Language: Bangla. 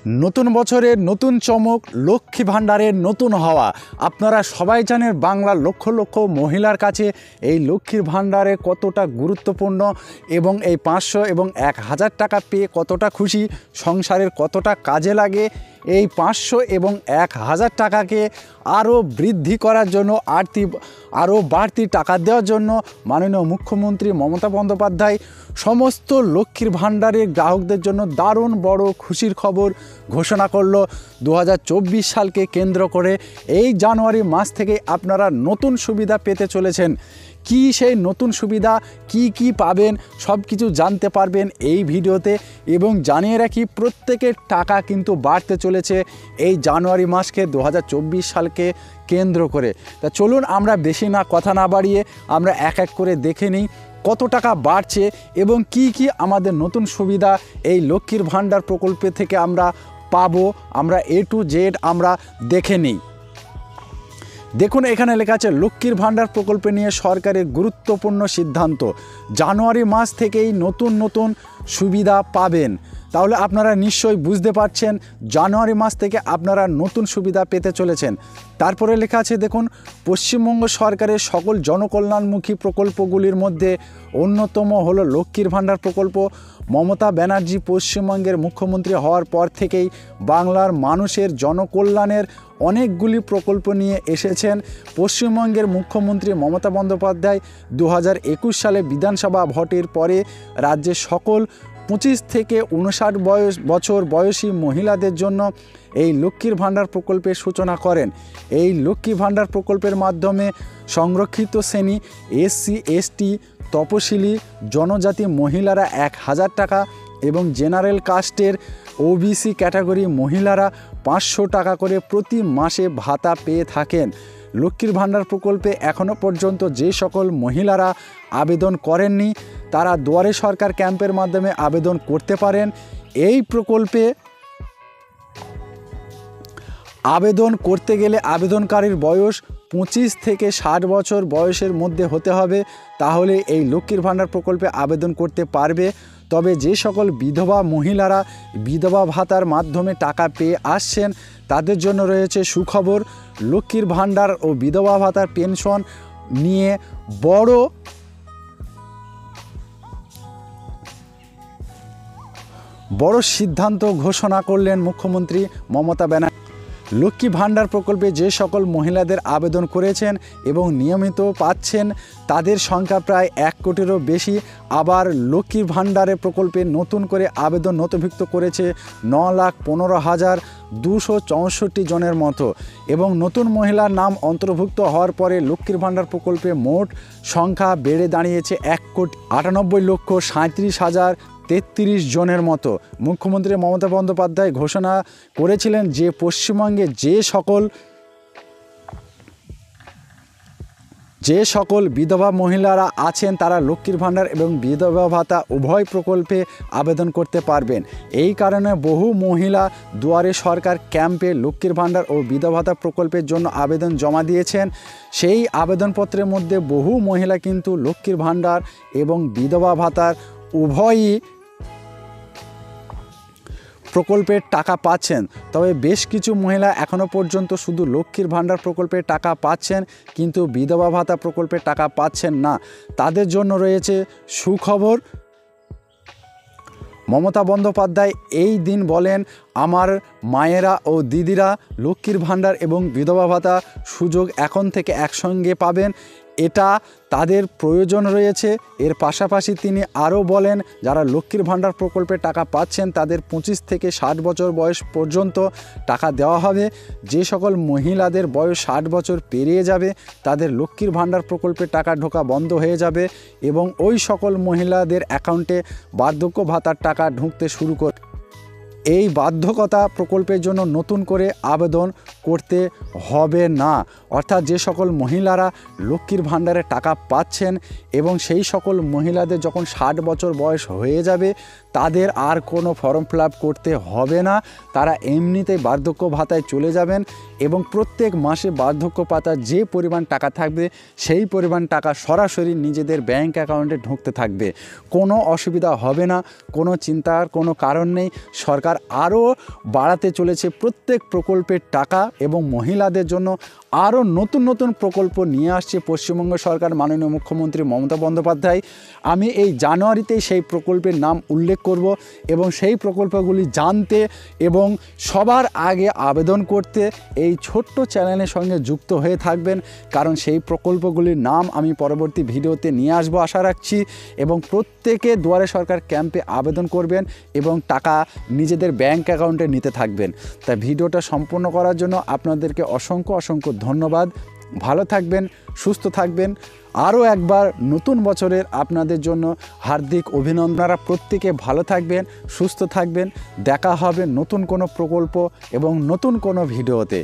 নতুন বছরের নতুন চমক, লক্ষ্মী ভাণ্ডারের নতুন হাওয়া। আপনারা সবাই জানেন বাংলার লক্ষ লক্ষ মহিলার কাছে এই লক্ষ্মীর ভাণ্ডারে কতটা গুরুত্বপূর্ণ এবং এই 500 এবং 1000 টাকা পেয়ে কতটা খুশি, সংসারের কতটা কাজে লাগে। এই 500 এবং 1000 টাকাকে আরও বৃদ্ধি করার জন্য, আরও বাড়তি টাকা দেওয়ার জন্য মাননীয় মুখ্যমন্ত্রী মমতা বন্দ্যোপাধ্যায় সমস্ত লক্ষ্মীর ভাণ্ডারের গ্রাহকদের জন্য দারুণ বড় খুশির খবর ঘোষণা করলো। 2024 সালকে কেন্দ্র করে এই জানুয়ারি মাস থেকে আপনারা নতুন সুবিধা পেতে চলেছেন। কি সেই নতুন সুবিধা, কি পাবেন, সব কিছু জানতে পারবেন এই ভিডিওতে। এবং জানিয়ে রাখি, প্রত্যেকের টাকা কিন্তু বাড়তে চলেছে এই জানুয়ারি মাসকে 2024 সালকে কেন্দ্র করে। তা চলুন আমরা বেশি কথা না বাড়িয়ে আমরা এক এক করে দেখে নিই কত টাকা বাড়ছে এবং কি আমাদের নতুন সুবিধা এই লক্ষ্মীর ভাণ্ডার প্রকল্পে থেকে আমরা পাবো। আমরা A to Z আমরা দেখে নিই। দেখুন, এখানে লেখা আছে লক্ষ্মীর ভাণ্ডার প্রকল্পে নিয়ে সরকারের গুরুত্বপূর্ণ সিদ্ধান্ত। জানুয়ারি মাস থেকেই নতুন সুবিধা পাবেন। তাহলে আপনারা নিশ্চয়ই বুঝতে পারছেন জানুয়ারি মাস থেকে আপনারা নতুন সুবিধা পেতে চলেছেন। তারপরে লেখা আছে দেখুন, পশ্চিমবঙ্গ সরকারের সকল জনকল্যাণমুখী প্রকল্পগুলির মধ্যে অন্যতম হলো লক্ষ্মীর ভাণ্ডার প্রকল্প। মমতা ব্যানার্জি পশ্চিমবঙ্গের মুখ্যমন্ত্রী হওয়ার পর থেকেই বাংলার মানুষের জনকল্যাণের অনেকগুলি প্রকল্প নিয়ে এসেছেন। পশ্চিমবঙ্গের মুখ্যমন্ত্রী মমতা বন্দ্যোপাধ্যায় 2021 সালে বিধানসভা ভোটের পরে রাজ্যের সকল 25 থেকে 59 বছর বয়সী মহিলাদের জন্য এই লক্ষ্মীর ভাণ্ডার প্রকল্পের সূচনা করেন। এই লক্ষ্মী ভাণ্ডার প্রকল্পের মাধ্যমে সংরক্ষিত শ্রেণী SC ST তপশিলি জনজাতি মহিলারা 1000 টাকা এবং জেনারেল কাস্টের OBC ক্যাটাগরি মহিলারা 500 টাকা করে প্রতি মাসে ভাতা পেয়ে থাকেন। লক্ষ্মীর ভাণ্ডার প্রকল্পে এখনও পর্যন্ত যে সকল মহিলারা আবেদন করেননি তারা দুয়ারে সরকার ক্যাম্পের মাধ্যমে আবেদন করতে পারেন। এই প্রকল্পে আবেদন করতে গেলে আবেদনকারীর বয়স 25 থেকে 60 বছর বয়সের মধ্যে হতে হবে, তাহলে এই লক্ষ্মীর ভাণ্ডার প্রকল্পে আবেদন করতে পারবে। তবে যে সকল বিধবা মহিলারা বিধবা ভাতার মাধ্যমে টাকা পেয়ে আসছেন তাদের জন্য রয়েছে সুখবর। লক্ষ্মীর ভাণ্ডার ও বিধবা ভাতার পেনশন নিয়ে বড় সিদ্ধান্ত ঘোষণা করলেন মুখ্যমন্ত্রী মমতা ব্যানার্জি। লক্ষ্মী ভাণ্ডার প্রকল্পে যে সকল মহিলাদের আবেদন করেছেন এবং নিয়মিত পাচ্ছেন তাদের সংখ্যা প্রায় 1 কোটিরও বেশি। আবার লক্ষ্মী ভাণ্ডারের প্রকল্পে নতুন করে আবেদন নথিভুক্ত করেছে 9,15,264 জনের মতো। এবং নতুন মহিলার নাম অন্তর্ভুক্ত হওয়ার পরে লক্ষ্মীর ভাণ্ডার প্রকল্পে মোট সংখ্যা বেড়ে দাঁড়িয়েছে 1,98,37,033 জনের মতো। মুখ্যমন্ত্রী মমতা বন্দ্যোপাধ্যায় ঘোষণা করেছিলেন যে পশ্চিমবঙ্গে যে সকল বিধবা মহিলারা আছেন তারা লক্ষ্মীর ভাণ্ডার এবং বিধবা ভাতা উভয় প্রকল্পে আবেদন করতে পারবেন। এই কারণে বহু মহিলা দুয়ারে সরকার ক্যাম্পে লক্ষ্মীর ভাণ্ডার ও বিধবা ভাতা প্রকল্পের জন্য আবেদন জমা দিয়েছেন। সেই আবেদনপত্রের মধ্যে বহু মহিলা কিন্তু লক্ষ্মীর ভাণ্ডার এবং বিধবা ভাতার উভয়ই প্রকল্পের টাকা পাচ্ছেন। তবে বেশ কিছু মহিলা এখনও পর্যন্ত শুধু লক্ষ্মীর ভাণ্ডার প্রকল্পের টাকা পাচ্ছেন কিন্তু বিধবা ভাতা প্রকল্পের টাকা পাচ্ছেন না। তাদের জন্য রয়েছে সুখবর। মমতা বন্দ্যোপাধ্যায় এই দিন বলেন, আমার মায়েরা ও দিদিরা লক্ষ্মীর ভাণ্ডার এবং বিধবা ভাতা সুযোগ এখন থেকে একসঙ্গে পাবেন, এটা তাদের প্রয়োজন রয়েছে। এর পাশাপাশি তিনি আরও বলেন, যারা লক্ষ্মীর ভাণ্ডার প্রকল্পে টাকা পাচ্ছেন তাদের 25 থেকে 60 বছর বয়স পর্যন্ত টাকা দেওয়া হবে। যে সকল মহিলাদের বয়স 60 বছর পেরিয়ে যাবে তাদের লক্ষ্মীর ভাণ্ডার প্রকল্পে টাকা ঢোকা বন্ধ হয়ে যাবে এবং ওই সকল মহিলাদের অ্যাকাউন্টে বার্ধক্য ভাতার টাকা ঢুকতে শুরু করে। এই বাধ্যকতা প্রকল্পের জন্য নতুন করে আবেদন করতে হবে না। অর্থাৎ যে সকল মহিলারা লক্ষ্মীর ভাণ্ডারে টাকা পাচ্ছেন এবং সেই সকল মহিলাদের যখন 60 বছর বয়স হয়ে যাবে তাদের আর কোনো ফর্ম ফিল আপ করতে হবে না। তারা এমনিতেই বার্ধক্য ভাতায় চলে যাবেন এবং প্রত্যেক মাসে বার্ধক্য ভাতার যে পরিমাণ টাকা থাকবে সেই পরিমাণ টাকা সরাসরি নিজেদের ব্যাংক অ্যাকাউন্টে ঢুকতে থাকবে। কোনো অসুবিধা হবে না, কোনো চিন্তার কোনো কারণ নেই। সরকার আরও বাড়াতে চলেছে প্রত্যেক প্রকল্পের টাকা এবং মহিলাদের জন্য আরও নতুন নতুন প্রকল্প নিয়ে আসছে পশ্চিমবঙ্গ সরকার, মাননীয় মুখ্যমন্ত্রী মমতা বন্দ্যোপাধ্যায়। আমি এই জানুয়ারিতেই সেই প্রকল্পের নাম উল্লেখ করব এবং সেই প্রকল্পগুলি জানতে এবং সবার আগে আবেদন করতে এই ছোট্ট চ্যানেলের সঙ্গে যুক্ত হয়ে থাকবেন, কারণ সেই প্রকল্পগুলির নাম আমি পরবর্তী ভিডিওতে নিয়ে আসবো আশা রাখছি। এবং প্রত্যেকে দুয়ারে সরকার ক্যাম্পে আবেদন করবেন এবং টাকা নিজেদের ব্যাংক অ্যাকাউন্টে নিতে থাকবেন। তাই ভিডিওটা সম্পূর্ণ করার জন্য আপনাদেরকে অসংখ্য অসংখ্য ধন্যবাদ। ভালো থাকবেন, সুস্থ থাকবেন। আরও একবার নতুন বছরের আপনাদের জন্য হার্দিক অভিনন্দন। আপনারা প্রত্যেকে ভালো থাকবেন, সুস্থ থাকবেন। দেখা হবে নতুন কোনো প্রকল্প এবং নতুন কোনো ভিডিওতে।